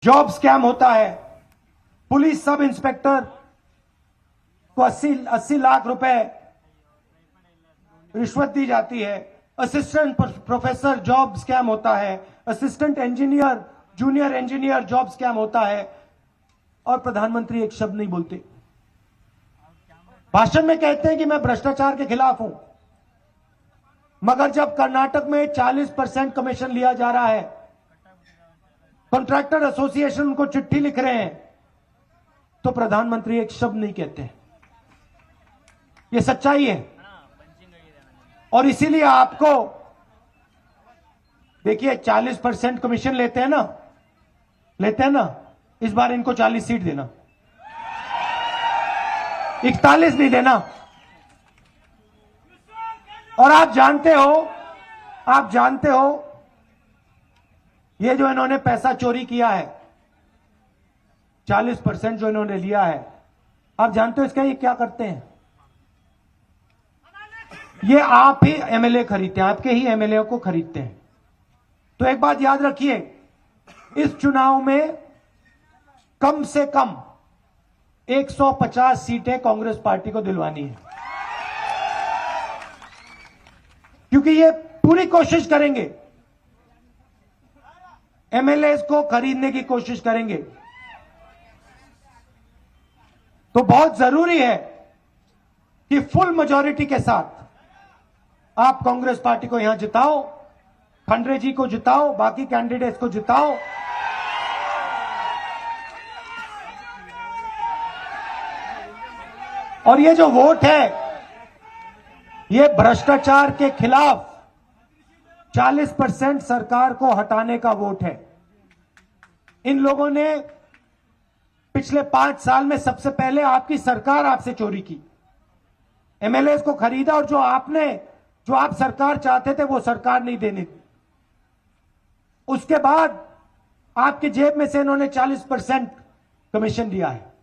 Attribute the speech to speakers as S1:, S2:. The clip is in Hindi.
S1: जॉब स्कैम होता है। पुलिस सब इंस्पेक्टर को 80 लाख रुपए रिश्वत दी जाती है। असिस्टेंट प्रोफेसर जॉब स्कैम होता है। Assistant engineer, junior engineer job scam होता है। और प्रधानमंत्री एक शब्द नहीं बोलते। भाषण में कहते हैं कि मैं भ्रष्टाचार के खिलाफ हूं, मगर जब कर्नाटक में 40% कमीशन लिया जा रहा है, कॉन्ट्रैक्टर एसोसिएशन उनको चिट्ठी लिख रहे हैं, तो प्रधानमंत्री एक शब्द नहीं कहते। ये सच्चाई है। और इसीलिए आपको देखिए 40% कमीशन लेते हैं ना, इस बार इनको 40 सीट देना, 41 नहीं देना। और आप जानते हो ये जो इन्होंने पैसा चोरी किया है, 40% जो इन्होंने लिया है, आप जानते हो इसका ये क्या करते हैं? ये आप ही एमएलए खरीदते हैं, आपके ही एमएलए को खरीदते हैं। तो एक बात याद रखिए, इस चुनाव में कम से कम 150 सीटें कांग्रेस पार्टी को दिलवानी है, क्योंकि ये पूरी कोशिश करेंगे, एमएलए को खरीदने की कोशिश करेंगे। तो बहुत जरूरी है कि फुल मेजॉरिटी के साथ आप कांग्रेस पार्टी को यहां जिताओ, खंडरे जी को जिताओ, बाकी कैंडिडेट्स को जिताओ। और ये जो वोट है, ये भ्रष्टाचार के खिलाफ 40% सरकार को हटाने का वोट है। इन लोगों ने पिछले 5 साल में सबसे पहले आपकी सरकार आपसे चोरी की, एमएलए को खरीदा, और जो आप सरकार चाहते थे वो सरकार नहीं देनी थी। उसके बाद आपकी जेब में से इन्होंने 40% कमीशन दिया है।